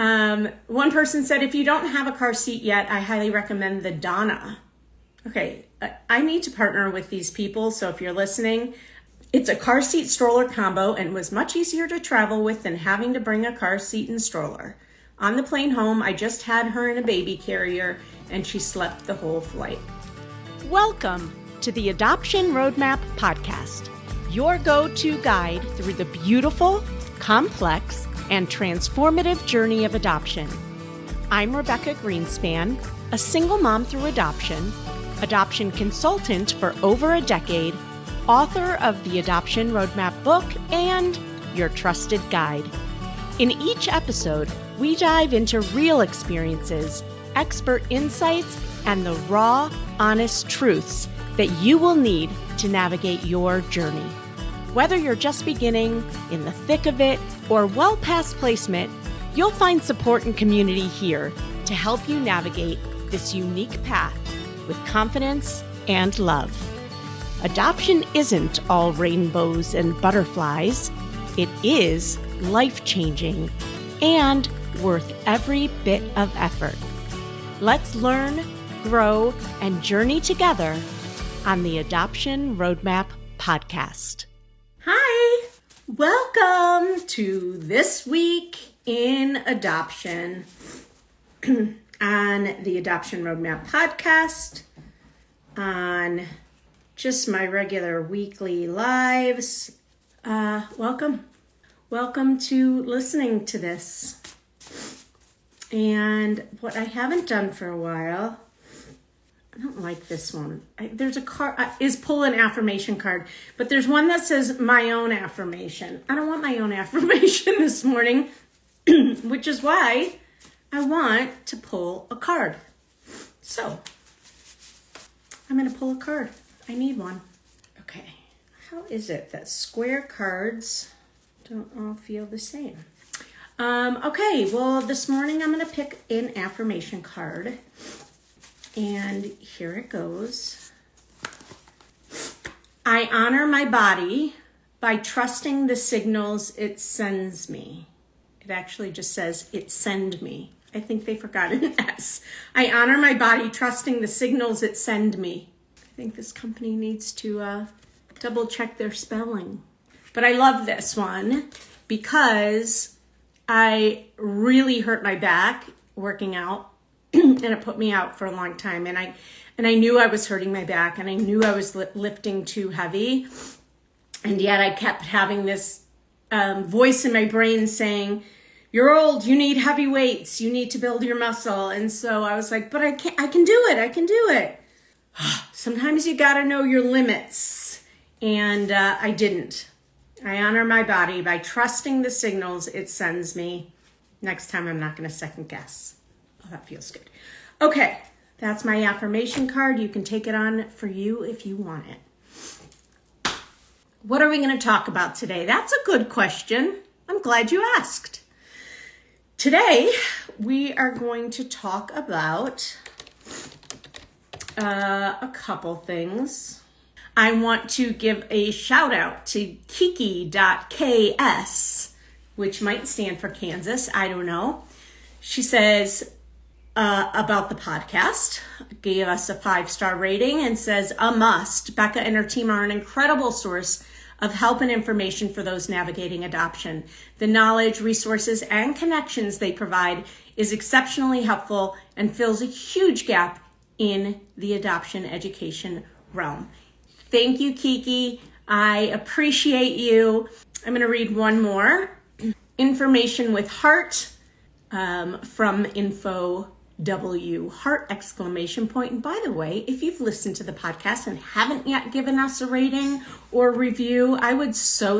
One person said, if you don't have a car seat yet, I highly recommend the Donna. Okay, I need to partner with these people, so if you're listening, it's a car seat stroller combo and was much easier to travel with than having to bring a car seat and stroller. On the plane home, I just had her in a baby carrier and she slept the whole flight. Welcome to the Adoption Roadmap Podcast, your go-to guide through the beautiful, complex, and transformative journey of adoption. I'm Rebecca Gruenspan, a single mom through adoption consultant for over a decade, author of the Adoption Roadmap book, and your trusted guide. In each episode, we dive into real experiences, expert insights, and the raw, honest truths that you will need to navigate your journey. Whether you're just beginning, in the thick of it, or well past placement, you'll find support and community here to help you navigate this unique path with confidence and love. Adoption isn't all rainbows and butterflies. It is life-changing and worth every bit of effort. Let's learn, grow, and journey together on the Adoption Roadmap Podcast. Hi, welcome to This Week in Adoption on the Adoption Roadmap Podcast, on just my regular weekly lives. Welcome to listening to this. And what I haven't done for a while, I don't like this one. There's a card, is pull an affirmation card, but there's one that says my own affirmation. I don't want my own affirmation this morning, which is why I want to pull a card. So I'm going to pull a card. I need one. Okay. How is it that square cards don't all feel the same? Okay, well, this morning I'm going to pick an affirmation card. And here it goes. I honor my body by trusting the signals it sends me. It actually just says it send me. I think they forgot an S. I honor my body trusting the signals it send me. I think this company needs to double check their spelling. But I love this one because I really hurt my back working out. And it put me out for a long time. And I knew I was hurting my back, and I knew I was lifting too heavy. And yet I kept having this voice in my brain saying, you're old, you need heavy weights, you need to build your muscle. And so I was like, but I can do it. Sometimes you got to know your limits. And I didn't. I honor my body by trusting the signals it sends me. Next time I'm not going to second guess. Oh, that feels good. Okay, that's my affirmation card. You can take it on for you if you want it. What are we going to talk about today? That's a good question. I'm glad you asked. Today, we are going to talk about a couple things. I want to give a shout out to Kiki.ks, which might stand for Kansas. I don't know. She says, about the podcast, gave us a 5-star rating and says, a must. Becca and her team are an incredible source of help and information for those navigating adoption. The knowledge, resources, and connections they provide is exceptionally helpful and fills a huge gap in the adoption education realm. Thank you, Kiki. I appreciate you. I'm going to read one more. Information with heart from Info W heart exclamation point. And by the way, if you've listened to the podcast and haven't yet given us a rating or review, I would so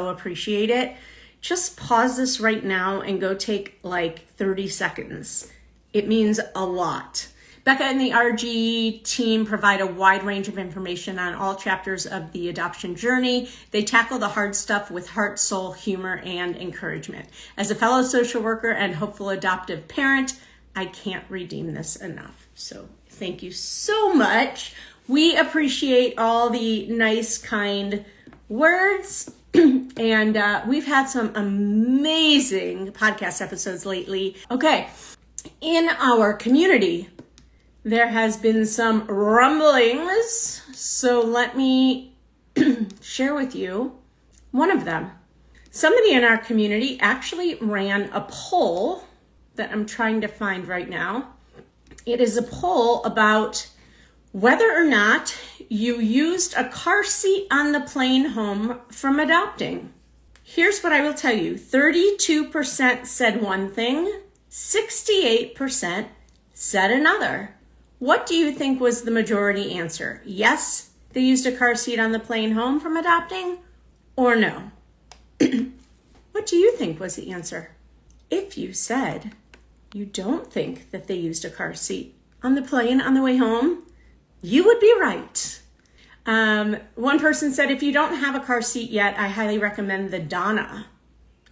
appreciate it. Just pause this right now and go take like 30 seconds. It means a lot. Becca and the RG team provide a wide range of information on all chapters of the adoption journey. They tackle the hard stuff with heart, soul, humor, and encouragement. As a fellow social worker and hopeful adoptive parent, I can't redeem this enough. So thank you so much. We appreciate all the nice, kind words And we've had some amazing podcast episodes lately. Okay, in our community, there has been some rumblings, so let me share with you one of them. Somebody in our community actually ran a poll that I'm trying to find right now. It is a poll about whether or not you used a car seat on the plane home from adopting. Here's what I will tell you. 32% said one thing, 68% said another. What do you think was the majority answer? Yes, they used a car seat on the plane home from adopting, or no? What do you think was the answer? If you said you don't think that they used a car seat on the plane on the way home, you would be right. One person said, if you don't have a car seat yet, I highly recommend the Donna.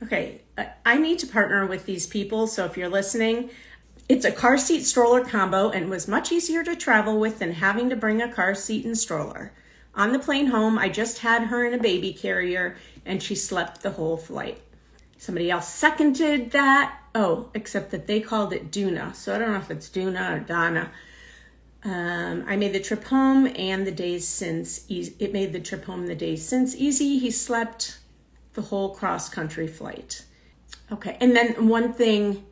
Okay, I need to partner with these people, so if you're listening, it's a car seat stroller combo and was much easier to travel with than having to bring a car seat and stroller. On the plane home, I just had her in a baby carrier and she slept the whole flight. Somebody else seconded that. Oh, except that they called it Duna, so I don't know if it's Duna or Donna. I made the trip home and the days since easy. It made the trip home the days since easy. He slept the whole cross-country flight. Okay, and then one thing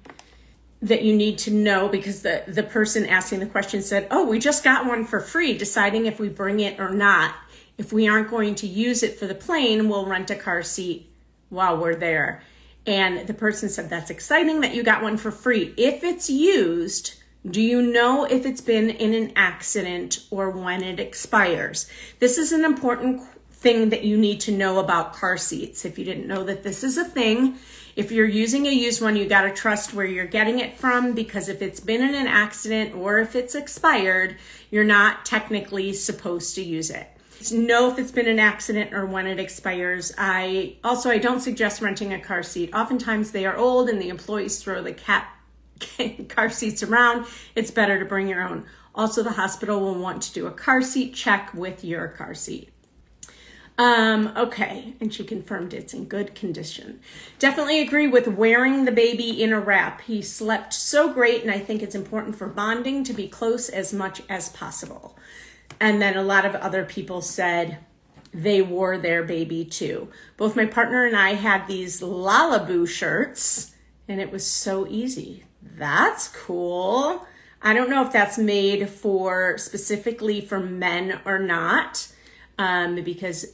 that you need to know, because the person asking the question said, oh, we just got one for free, deciding if we bring it or not. If we aren't going to use it for the plane, we'll rent a car seat while we're there. And the person said, that's exciting that you got one for free. If it's used, do you know if it's been in an accident or when it expires? This is an important thing that you need to know about car seats. If you didn't know that this is a thing, if you're using a used one, you got to trust where you're getting it from, because if it's been in an accident or if it's expired, you're not technically supposed to use it. Know if it's been an accident or when it expires. I don't suggest renting a car seat. Oftentimes they are old and the employees throw the car seats around. It's better to bring your own. Also, the hospital will want to do a car seat check with your car seat. Okay, and she confirmed it's in good condition. Definitely agree with wearing the baby in a wrap. He slept so great, and I think it's important for bonding to be close as much as possible. And then a lot of other people said they wore their baby too. Both my partner and I had these Lalaboo shirts, and it was so easy. That's cool. I don't know if that's made specifically for men or not, because,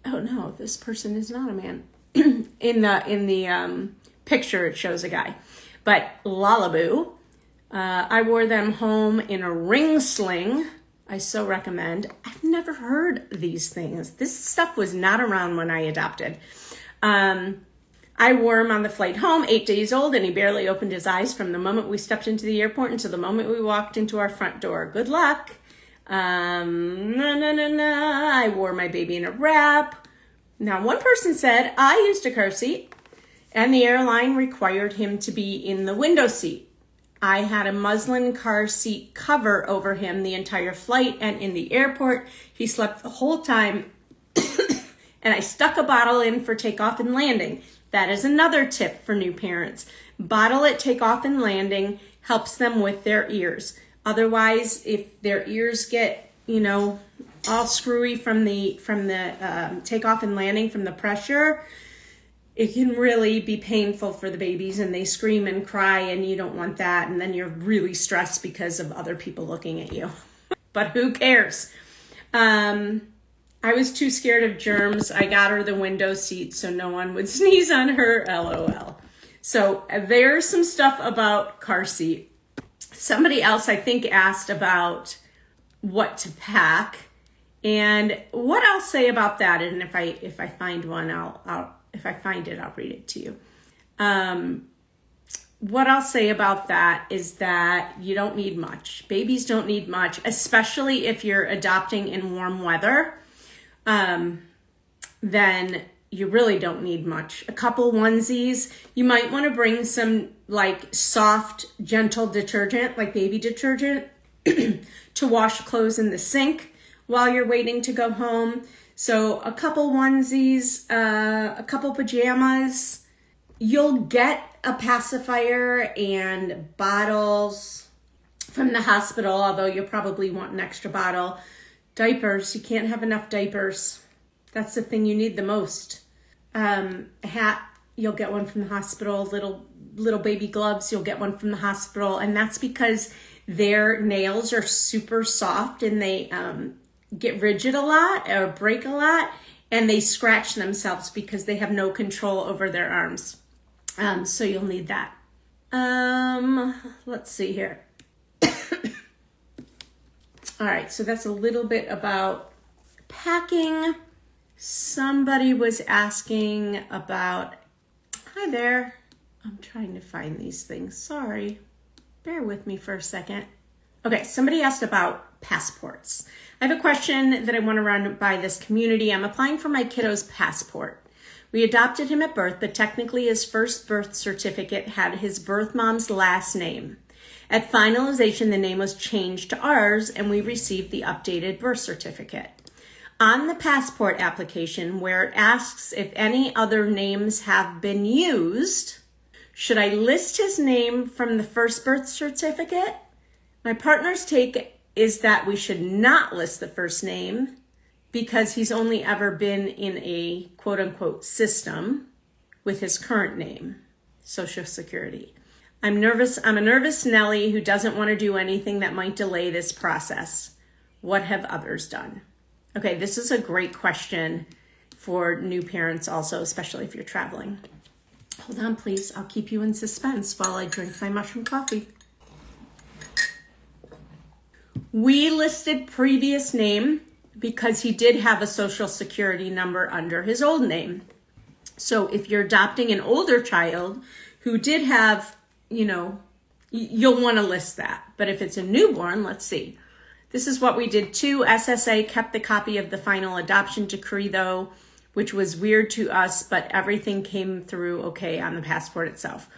oh no, this person is not a man. in the picture, it shows a guy. But Lalaboo, I wore them home in a ring sling. I so recommend. I've never heard these things. This stuff was not around when I adopted. I wore him on the flight home, 8 days old, and he barely opened his eyes from the moment we stepped into the airport until the moment we walked into our front door. Good luck. I wore my baby in a wrap. Now, one person said, I used a car seat, and the airline required him to be in the window seat. I had a muslin car seat cover over him the entire flight, and in the airport, he slept the whole time, and I stuck a bottle in for takeoff and landing. That is another tip for new parents. Bottle at takeoff and landing helps them with their ears. Otherwise, if their ears get, all screwy from the takeoff and landing from the pressure, it can really be painful for the babies, and they scream and cry, and you don't want that. And then you're really stressed because of other people looking at you. But who cares? I was too scared of germs. I got her the window seat so no one would sneeze on her, LOL. So there's some stuff about car seat. Somebody else, I think, asked about what to pack. And what I'll say about that, and if I find one, if I find it, I'll read it to you. What I'll say about that is that you don't need much. Babies don't need much, especially if you're adopting in warm weather. Then you really don't need much. A couple onesies. You might want to bring some soft, gentle detergent, like baby detergent, to wash clothes in the sink while you're waiting to go home. So a couple onesies, a couple pajamas. You'll get a pacifier and bottles from the hospital, although you'll probably want an extra bottle. Diapers, you can't have enough diapers. That's the thing you need the most. A hat, you'll get one from the hospital. Little baby gloves, you'll get one from the hospital. And that's because their nails are super soft and they get rigid a lot or break a lot, and they scratch themselves because they have no control over their arms. So you'll need that. Let's see here. All right, so that's a little bit about packing. Somebody was asking about, hi there. I'm trying to find these things. Sorry. Bear with me for a second. Okay, somebody asked about passports. I have a question that I want to run by this community. I'm applying for my kiddo's passport. We adopted him at birth, but technically his first birth certificate had his birth mom's last name. At finalization, the name was changed to ours, and we received the updated birth certificate. On the passport application, where it asks if any other names have been used, should I list his name from the first birth certificate? My partner's take is that we should not list the first name because he's only ever been in a quote-unquote system with his current name, Social Security. I'm a nervous Nellie who doesn't want to do anything that might delay this process. What have others done? Okay, this is a great question for new parents also, especially if you're traveling. Hold on, please. I'll keep you in suspense while I drink my mushroom coffee. We listed previous name because he did have a Social Security number under his old name. So if you're adopting an older child who did have, you'll want to list that. But if it's a newborn, let's see. This is what we did too. SSA kept the copy of the final adoption decree though, which was weird to us, but everything came through okay on the passport itself.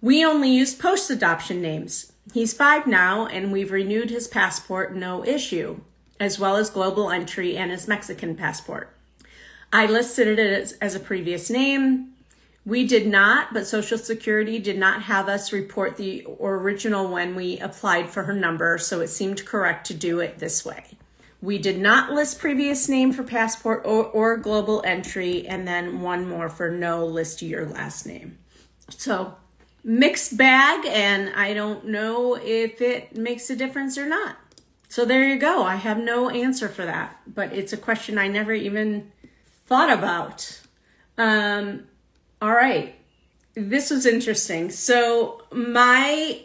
We only used post-adoption names. He's 5 now, and we've renewed his passport, no issue, as well as global entry and his Mexican passport. I listed it as a previous name. We did not, but Social Security did not have us report the original when we applied for her number, so it seemed correct to do it this way. We did not list previous name for passport or global entry, and then one more for no, list your last name. So mixed bag, and I don't know if it makes a difference or not. So there you go. I have no answer for that, but it's a question I never even thought about. All right. This was interesting. So my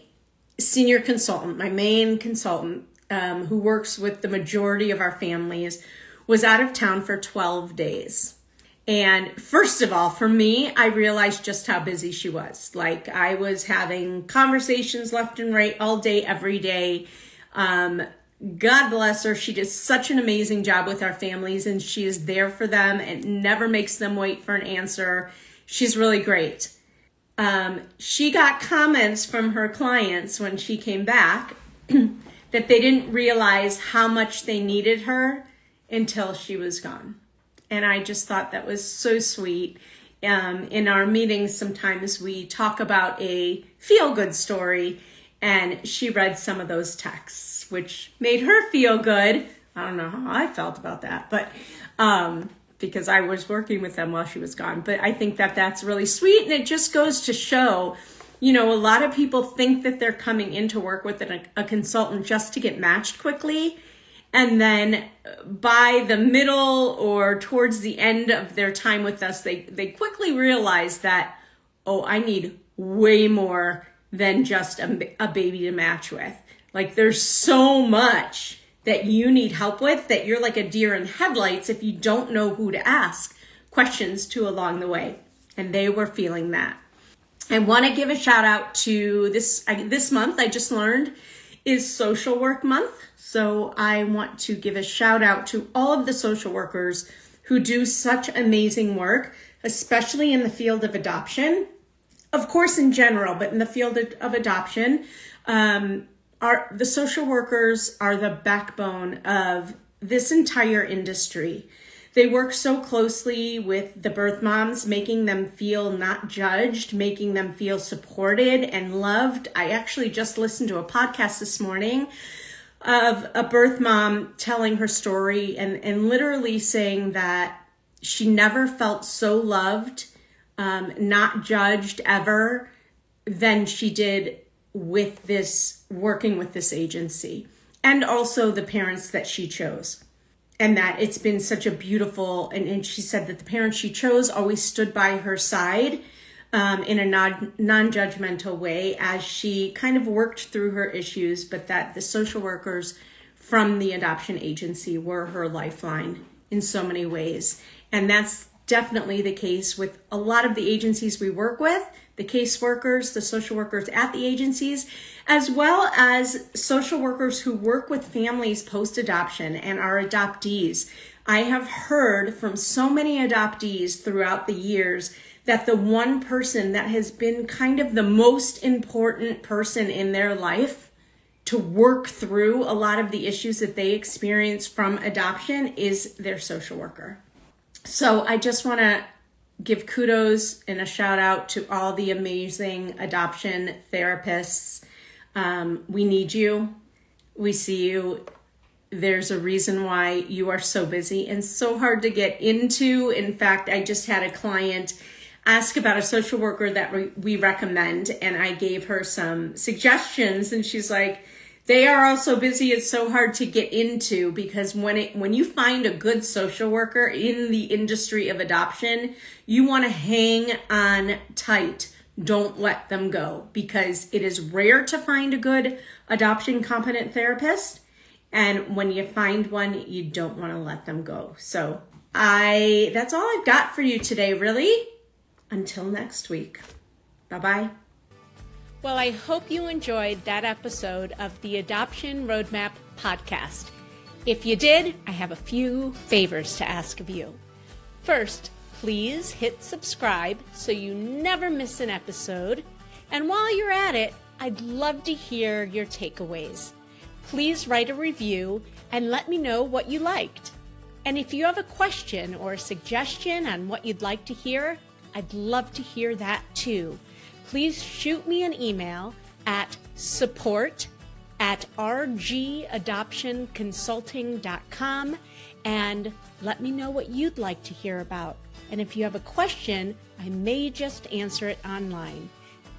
senior consultant, my main consultant, who works with the majority of our families, was out of town for 12 days. And first of all, for me, I realized just how busy she was. Like, I was having conversations left and right all day, every day. God bless her. She does such an amazing job with our families, and she is there for them and never makes them wait for an answer. She's really great. She got comments from her clients when she came back that they didn't realize how much they needed her until she was gone. And I just thought that was so sweet. In our meetings, sometimes we talk about a feel-good story, and she read some of those texts, which made her feel good. I don't know how I felt about that, but because I was working with them while she was gone. But I think that that's really sweet, and it just goes to show, a lot of people think that they're coming in to work with a consultant just to get matched quickly. And then by the middle or towards the end of their time with us, they quickly realize that, I need way more than just a baby to match with. Like, there's so much that you need help with that you're like a deer in headlights if you don't know who to ask questions to along the way. And they were feeling that. I want to give a shout out to this month, I just learned, is Social Work Month. So I want to give a shout out to all of the social workers who do such amazing work, especially in the field of adoption. Of course, in general, but in the field of adoption, the social workers are the backbone of this entire industry. They work so closely with the birth moms, making them feel not judged, making them feel supported and loved. I actually just listened to a podcast this morning of a birth mom telling her story and literally saying that she never felt so loved, not judged ever than she did with this, working with this agency, and also the parents that she chose. And that it's been such a beautiful, and she said that the parents she chose always stood by her side in a non-judgmental way as she kind of worked through her issues, but that the social workers from the adoption agency were her lifeline in so many ways. And that's definitely the case with a lot of the agencies we work with, the caseworkers, the social workers at the agencies, as well as social workers who work with families post-adoption and are adoptees. I have heard from so many adoptees throughout the years that the one person that has been kind of the most important person in their life to work through a lot of the issues that they experience from adoption is their social worker. So I just want to give kudos and a shout out to all the amazing adoption therapists. We need you. We see you. There's a reason why you are so busy and so hard to get into. In fact, I just had a client ask about a social worker that we recommend, and I gave her some suggestions, and she's like, they are all so busy, it's so hard to get into, because when you find a good social worker in the industry of adoption, you want to hang on tight. Don't let them go, because it is rare to find a good adoption competent therapist. And when you find one, you don't want to let them go. So that's all I've got for you today, really. Until next week. Bye-bye. Well, I hope you enjoyed that episode of the Adoption Roadmap podcast. If you did, I have a few favors to ask of you. First, please hit subscribe so you never miss an episode. And while you're at it, I'd love to hear your takeaways. Please write a review and let me know what you liked. And if you have a question or a suggestion on what you'd like to hear, I'd love to hear that too. Please shoot me an email at support@rgadoptionconsulting.com and let me know what you'd like to hear about. And if you have a question, I may just answer it online.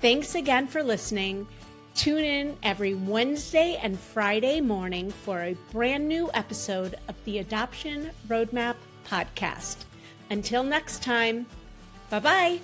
Thanks again for listening. Tune in every Wednesday and Friday morning for a brand new episode of the Adoption Roadmap podcast. Until next time, bye-bye.